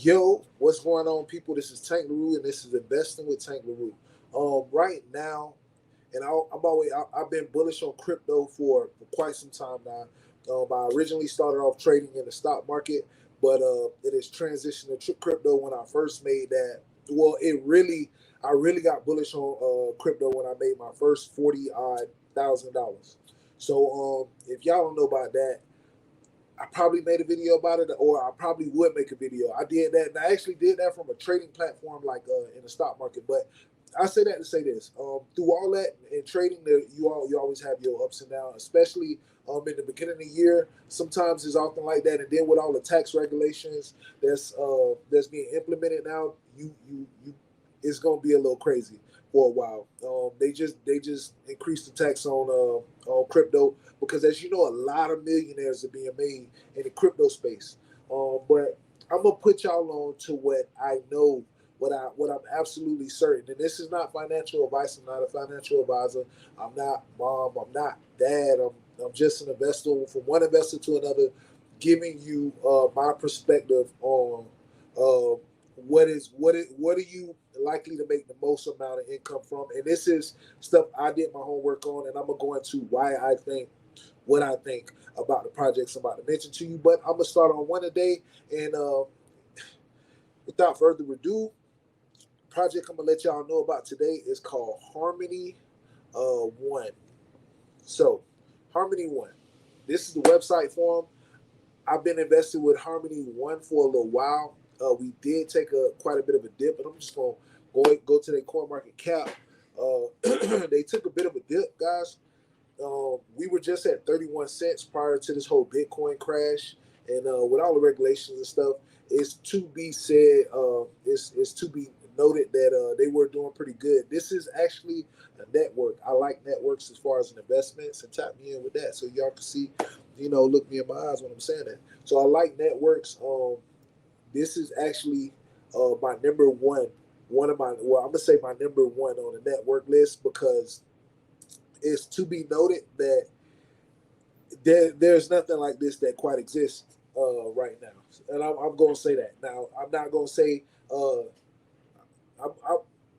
Yo, what's going on, people? This is Tank LaRue, and this is Investing with Tank LaRue. Right now, and I've been bullish on crypto for quite some time now. I originally started off trading in the stock market, but it has transitioned to crypto. When I first made that, well, I really got bullish on crypto when I made my first 40 odd thousand dollars. So if y'all don't know about that, I probably made a video about it, or I probably would make a video. I did that, and I actually did that from a trading platform like in the stock market. But I say that to say this: through all that in trading, you always have your ups and downs, especially in the beginning of the year. Sometimes it's often like that, and then with all the tax regulations that's being implemented now, you it's gonna be a little crazy for a while. They just increased the tax on crypto because, as you know, a lot of millionaires are being made in the crypto space. But I'm gonna put y'all on to what I know, what I'm absolutely certain. And this is not financial advice. I'm not a financial advisor. I'm not mom. I'm not dad. I'm just an investor, from one investor to another, giving you my perspective on uh, what are you likely to make the most amount of income from. And this is stuff I did my homework on, and I'm gonna go into why I think what I think about the projects I'm about to mention to you. But I'm gonna start on one a day, and without further ado, project I'm gonna let y'all know about today is called Harmony One. So, Harmony One. This is the website for them. I've been invested with Harmony One for a little while. We did take a quite a bit of a dip, but I'm just gonna go to their core market cap. They took a bit of a dip, guys. We were just at 31 cents prior to this whole Bitcoin crash, and with all the regulations and stuff, it's to be said. It's to be noted that they were doing pretty good. This is actually a network. I like networks as far as an investments, and tap me in with that so y'all can see, look me in my eyes when I'm saying that. So I like networks. This is actually my number one. I'm gonna say my number one on the network list because it's to be noted that there's nothing like this that quite exists right now, and I'm going to say that. Now, I'm not going to say I'm, I'm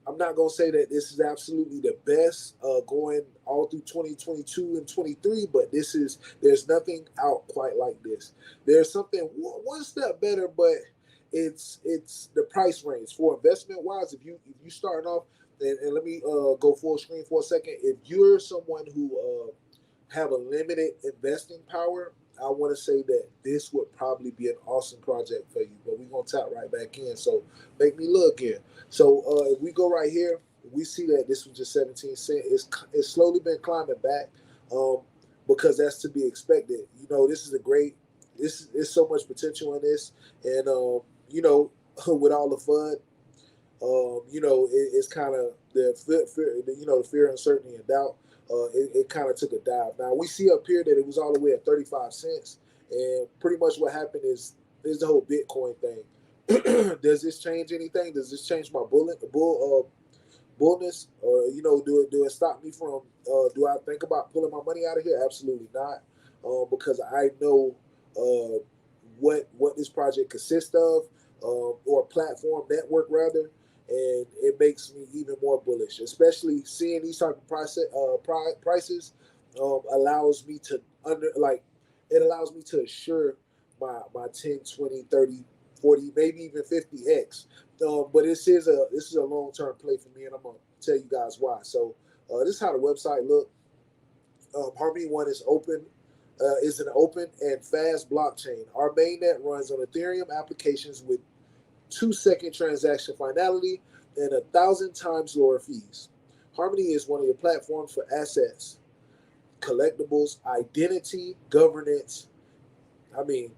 I'm not going to say that this is absolutely the best going all through 2022 and 23, but there's nothing out quite like this. There's something one step better, but it's the price range for investment wise. If you start off, and let me go full screen for a second. If you're someone who have a limited investing power, I want to say that this would probably be an awesome project for you. But we're gonna tap right back in. So make me look here. So if we go right here, we see that this was just 17 cents. It's slowly been climbing back um, because that's to be expected. This is a great. This is so much potential in this, and with all the fun, it's kind of the fear, uncertainty, and doubt. It kind of took a dive. Now we see up here that it was all the way at 35 cents, and pretty much what happened is the whole Bitcoin thing. Does this change anything? Does this change my bullness, or do it stop me from? Do I think about pulling my money out of here? Absolutely not, because I know what this project consists of, or platform network rather, and it makes me even more bullish. Especially seeing these type of prices allows me to it allows me to assure my 10, 20, 30, 40, maybe even 50x. But this is a long term play for me, and I'm gonna tell you guys why. So this is how the website look. Harmony One is an open and fast blockchain. Our mainnet runs on Ethereum applications with 2-second transaction finality and 1,000 times lower fees. Harmony is one of your platforms for assets, collectibles, identity, governance. I mean,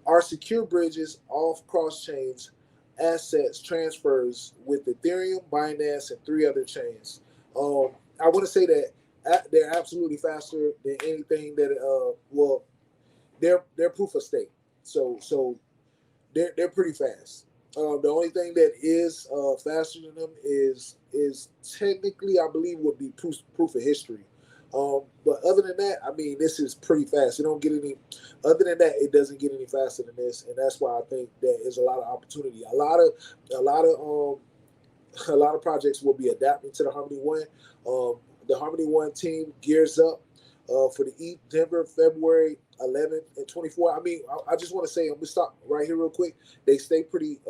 our secure bridges off cross chains, assets transfers with Ethereum, Binance, and 3 other chains. I want to say that they're absolutely faster than anything that they're proof of stake. So they're pretty fast. The only thing that is faster than them is technically, I believe, would be proof of history. But other than that, I mean, this is pretty fast. It don't get any. Other than that, it doesn't get any faster than this, and that's why I think that is a lot of opportunity. A lot of a lot of projects will be adapting to the Harmony One. The Harmony One team gears up for the ETH Denver February 11th and 24th. I mean, I just want to say, I'm gonna stop right here real quick. They stay pretty.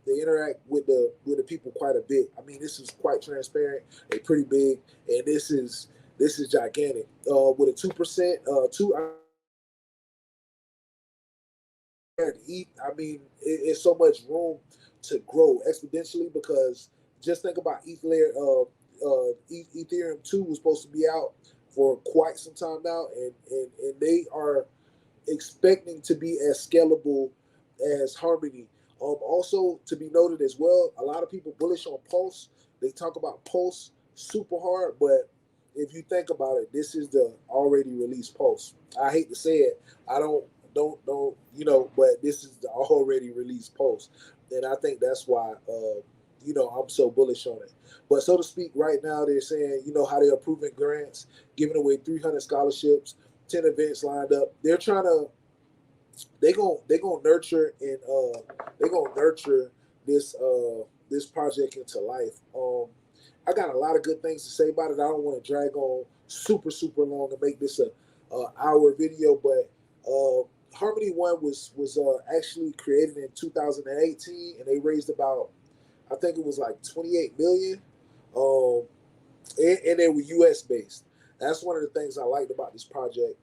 They interact with the people quite a bit. I mean, this is quite transparent. They're pretty big, and this is gigantic. With a 2%, two. I mean, it's so much room to grow exponentially because just think about Ethereum 2 was supposed to be out for quite some time now, and they are expecting to be as scalable as Harmony. Also to be noted as well, a lot of people bullish on Pulse. They talk about Pulse super hard, but if you think about it, this is the already released Pulse. I hate to say it, I don't but this is the already released Pulse, and I think that's why I'm so bullish on it. But so to speak, right now they're saying how they're approving grants, giving away 300 scholarships, 10 events lined up. They're trying to they gonna nurture and they gonna nurture this project into life. I got a lot of good things to say about it. I don't want to drag on super long and make this a hour video, but Harmony One was actually created in 2018, and they raised about, I think it was like 28 million. Um, and they were U.S. based. That's one of the things I liked about this project.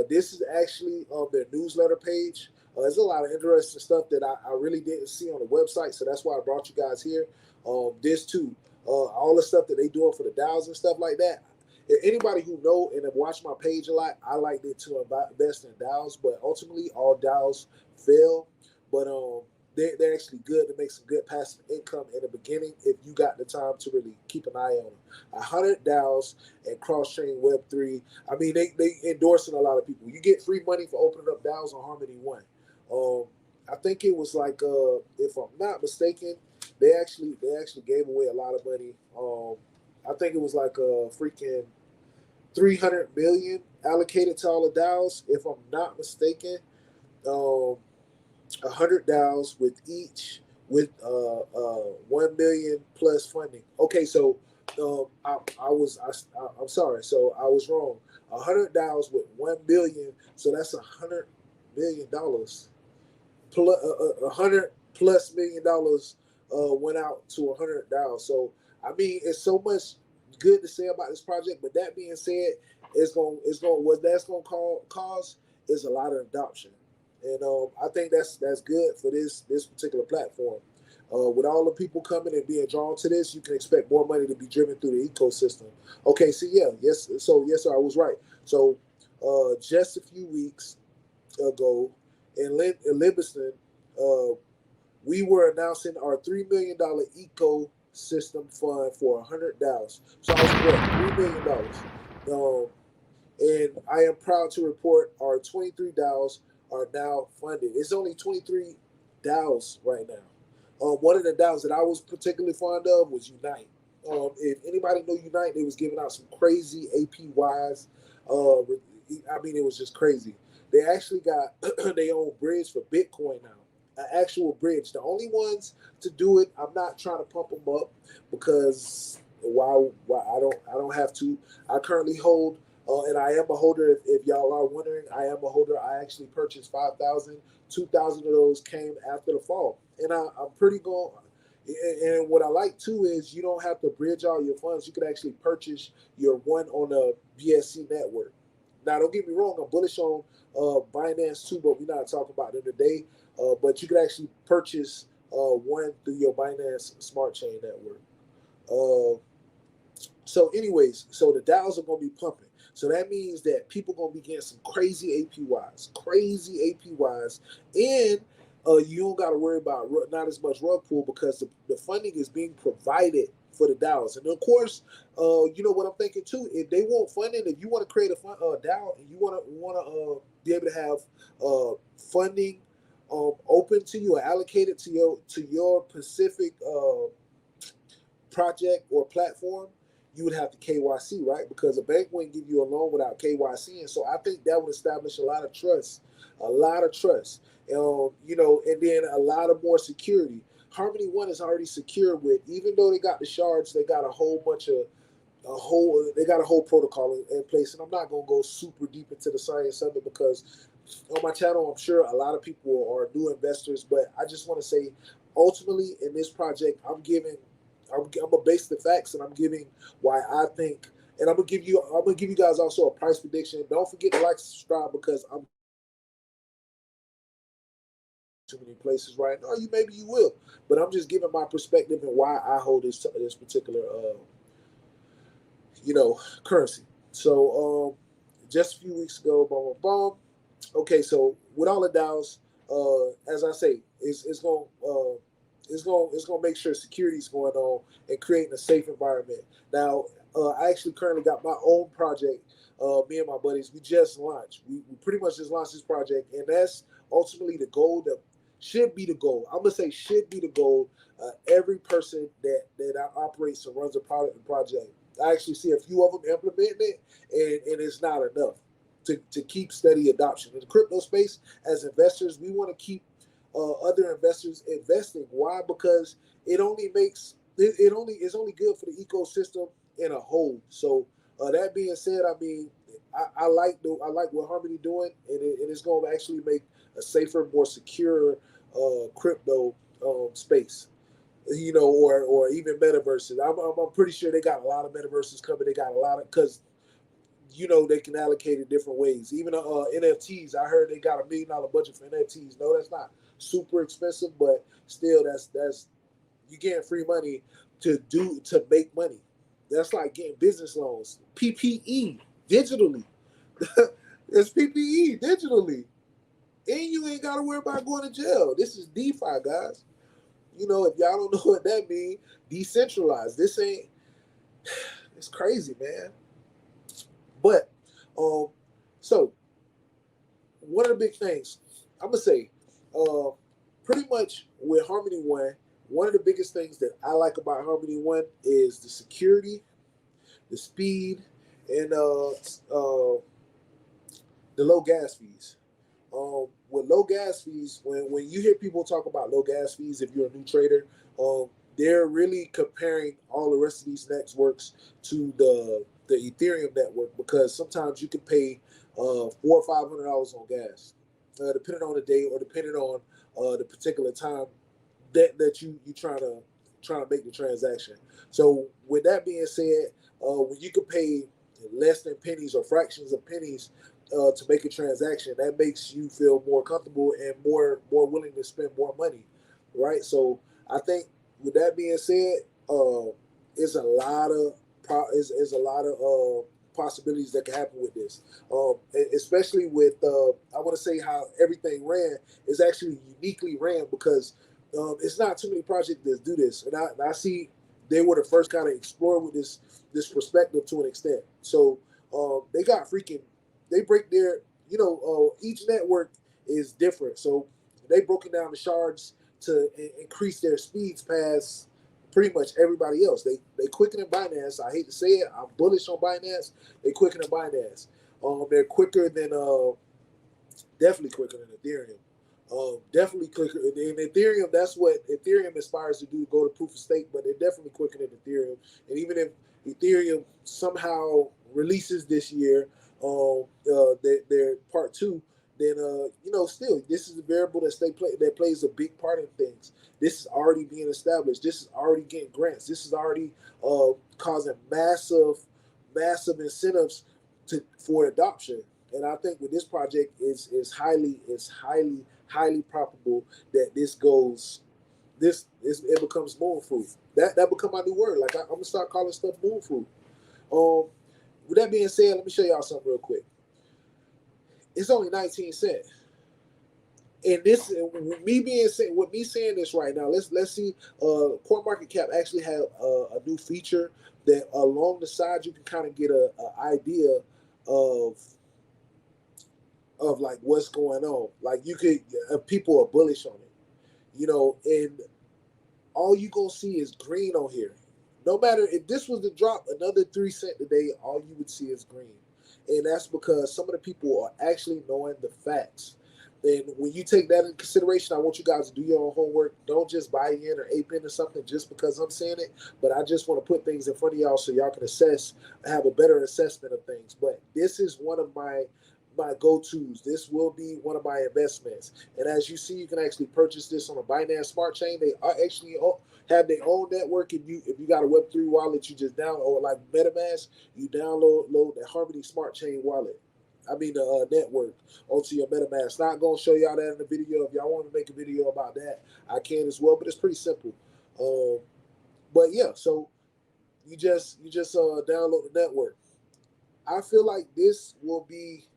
This is actually their newsletter page. There's a lot of interesting stuff that I really didn't see on the website, so that's why I brought you guys here. This too, all the stuff that they doing for the DAOs and stuff like that. Anybody who know and have watched my page a lot, I like it to invest in DAOs, but ultimately all DAOs fail. But they're actually good to make some good passive income in the beginning if you got the time to really keep an eye on them. 100 DAOs and cross-chain Web3. I mean, they endorsing a lot of people. You get free money for opening up DAOs on Harmony One. I think it was like, if I'm not mistaken, they actually gave away a lot of money. I think it was like a freaking 300 million allocated to all the DAOs, if I'm not mistaken. 100 DAOs with each with 1 million plus funding. Okay, so I'm sorry, so I was wrong. 100 DAOs with 1 billion, so that's $100 million. 100 plus million dollars went out to 100 DAOs. So I mean, it's so much good to say about this project. But that being said, it's going what that's going to cause is a lot of adoption, and I think that's good for this particular platform. With all the people coming and being drawn to this, you can expect more money to be driven through the ecosystem. Okay, so yes, sir, I was right. So just a few weeks ago in Livingston, uh, we were announcing our $3 million ecosystem fund for 100 DAOs. So I was correct, $3 million. Um, and I am proud to report our 23 DAOs are now funded. It's only 23 DAOs right now. One of the DAOs that I was particularly fond of was Unite. If anybody know Unite, they was giving out some crazy APYs. I mean, it was just crazy. They actually got their own bridge for Bitcoin now, an actual bridge. The only ones to do it, I'm not trying to pump them up because why I don't have to. I currently hold, and I am a holder. If y'all are wondering, I am a holder. I actually purchased 5,000. 2,000 of those came after the fall, and I'm pretty going. And what I like too is you don't have to bridge all your funds. You can actually purchase your one on the BSC network. Now, don't get me wrong. I'm bullish on Binance too, but we're not talking about them today. But you can actually purchase one through your Binance Smart Chain network. Uh, so, anyways, so the DAOs are going to be pumping. So that means that people are going to be getting some crazy APYs, and you don't got to worry about not as much rug pull because the funding is being provided for the DAOs. And of course, you know what I'm thinking too. If they want funding, if you want to create a DAO and you want to be able to have funding open to you or allocated to your specific project or platform, you would have to KYC, right? Because a bank wouldn't give you a loan without KYC, and so I think that would establish a lot of trust, a lot of trust, you know, and then a lot of more security. Harmony One is already secure with, even though they got the shards, they got a whole bunch of they got a whole protocol in place, and I'm not gonna go super deep into the science of it because on my channel, I'm sure a lot of people are new investors, but I just want to say, ultimately, in this project, I'm gonna base the facts, and I'm giving why I think, and I'm gonna give you guys also a price prediction. Don't forget to like and subscribe because I'm too many places right now. You maybe you will, but I'm just giving my perspective and why I hold this particular you know, currency. So just a few weeks ago, boom, boom, boom. Okay, so with all the DAOs, as I say, it's gonna make sure security is going on and creating a safe environment. Now, I actually currently got my own project. Me and my buddies, we just launched. We pretty much just launched this project, and that's ultimately the goal. That should be the goal. I'm gonna say should be the goal. Every person that operates and runs a project, I actually see a few of them implementing it, and it's not enough to keep steady adoption. In the crypto space, as investors, we want to keep other investors investing. Why? Because it only is only good for the ecosystem in a whole. So that being said, I mean, I like what Harmony doing, and it's going to actually make a safer, more secure crypto space. You know, or even metaverses. I'm pretty sure they got a lot of metaverses coming. They got a lot of, because you know they can allocate it different ways. Even NFTs, I heard they got $1 million budget for NFTs. No, that's not super expensive, but still, that's you getting free money to make money. That's like getting business loans, PPE digitally. It's PPE digitally, and you ain't got to worry about going to jail. This is DeFi, guys. You know, if y'all don't know what that means, decentralized. This ain't. It's crazy, man. But um, so one of the big things I'm gonna say, uh, pretty much with Harmony One, one of the biggest things that I like about Harmony One is the security, the speed, and the low gas fees. With low gas fees, when you hear people talk about low gas fees, if you're a new trader, they're really comparing all the rest of these networks to the Ethereum network, because sometimes you can pay $400 or $500 on gas, depending on the day or depending on the particular time that you trying to make the transaction. So with that being said, when you can pay less than pennies or fractions of pennies to make a transaction, that makes you feel more comfortable and more willing to spend more money, right? So I think with that being said, is a lot of is a lot of possibilities that can happen with this, especially with I want to say how everything ran is actually uniquely ran, because it's not too many projects that do this, and I see they were the first kind of explore with this perspective to an extent. So they got freaking they break their each network is different, so they broken down the shards to increase their speeds past pretty much everybody else. They quicker than Binance. I hate to say it, I'm bullish on Binance. They quicker than Binance. They're quicker than definitely quicker than Ethereum. Definitely quicker in Ethereum. That's what Ethereum aspires to do, go to proof of stake, but they're definitely quicker than Ethereum. And even if Ethereum somehow releases this year their part two, then still this is a variable that plays a big part in things. This is already being established. This is already getting grants. This is already causing massive incentives for adoption. And I think with this project is highly probable that it becomes moonproof. That become my new word. Like I'm gonna start calling stuff moonproof. With that being said, let me show y'all something real quick. It's only 19 cents. And this, with me saying this right now, let's see. CoinMarketCap actually have a new feature that along the side you can kind of get a idea of like what's going on. Like you could, people are bullish on it, and all you gonna see is green on here. No matter if this was to drop another 3 cent today, all you would see is green. And that's because some of the people are actually knowing the facts. And when you take that into consideration, I want you guys to do your own homework. Don't just buy in or ape into something just because I'm saying it. But I just want to put things in front of y'all so y'all can assess, have a better assessment of things. But this is one of my go-tos. This will be one of my investments. And as you see, you can actually purchase this on a Binance Smart Chain. They are actually have their own network. If you got a Web3 wallet, you just download, or like MetaMask, you download the Harmony Smart Chain wallet. I mean the network onto your MetaMask. Not gonna show y'all that in the video. If y'all want to make a video about that, I can as well. But it's pretty simple. But yeah, so you just download the network. I feel like this will be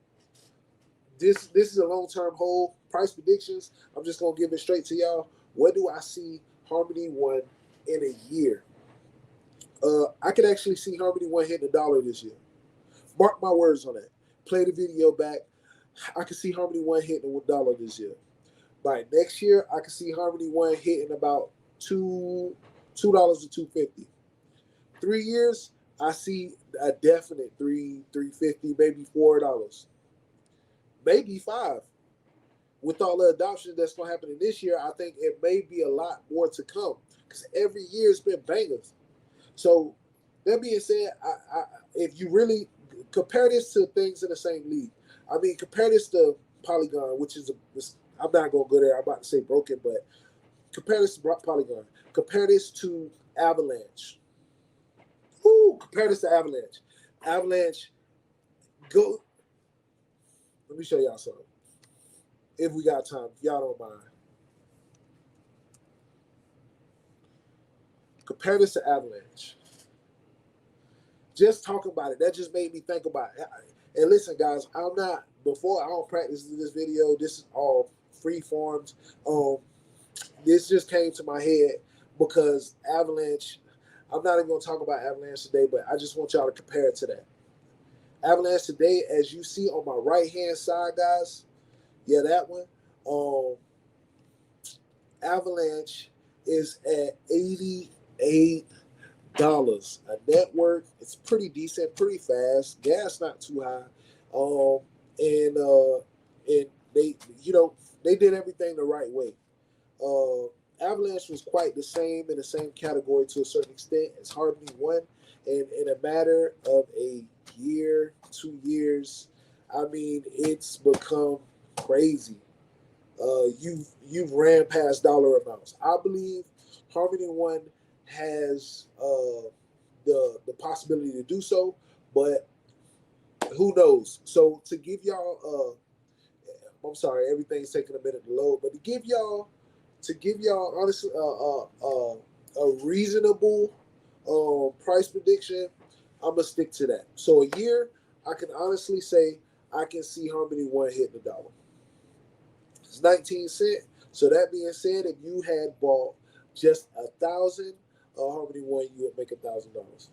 this is a long term hold. Price predictions. I'm just gonna give it straight to y'all. Where do I see Harmony One in a year? I could actually see Harmony One hitting $1 this year. Mark my words on that. Play the video back. I can see Harmony One hitting $1 this year. By next year, I can see Harmony One hitting about $2 to $2.50. 3 years, I see a definite 3.50, maybe $4, maybe $5. With all the adoption that's gonna happen in this year, I think it may be a lot more to come because every year it's been bangers. So that being said, if you really compare this to things in the same league, I mean, compare this to Polygon, which is I'm not gonna go there. I'm about to say broken, but compare this to Polygon. Compare this to Avalanche. Ooh, compare this to Avalanche. Avalanche, go. Let me show y'all something. If we got time, if y'all don't mind. Compare this to Avalanche. Just talking about it, that just made me think about it. And listen, guys, I don't practice this video. This is all free forms. This just came to my head because Avalanche, I'm not even going to talk about Avalanche today, but I just want y'all to compare it to that. Avalanche today, as you see on my right-hand side, guys, yeah, that one. Avalanche is at $88. A network, it's pretty decent, pretty fast. Gas not too high. And they, they did everything the right way. Avalanche was quite the same in the same category to a certain extent as Harmony One, and in a matter of a year, 2 years, I mean, it's become crazy. You've ran past dollar amounts. I believe Harmony One has the possibility to do so, but who knows? So to give y'all, I'm sorry, everything's taking a minute to load, but to give y'all honestly a reasonable price prediction, I'm gonna stick to that. So a year, I can honestly say I can see Harmony One hitting $1. It's 19 cents. So that being said, if you had bought just 1,000 Harmony One, you would make $1,000.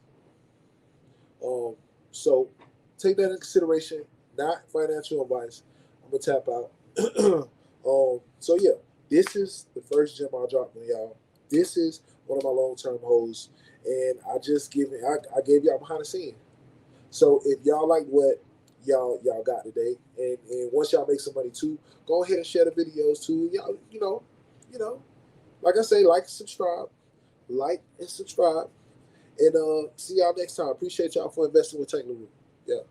So take that into consideration. Not financial advice. I'm gonna tap out. So yeah, this is the first gem I dropped on y'all. This is one of my long-term holds, and I gave y'all behind the scene. So if y'all like what y'all got today, and once y'all make some money too, go ahead and share the videos too. Y'all, like I say, like and subscribe, and see y'all next time. Appreciate y'all for investing with Tank LaRue. Yeah.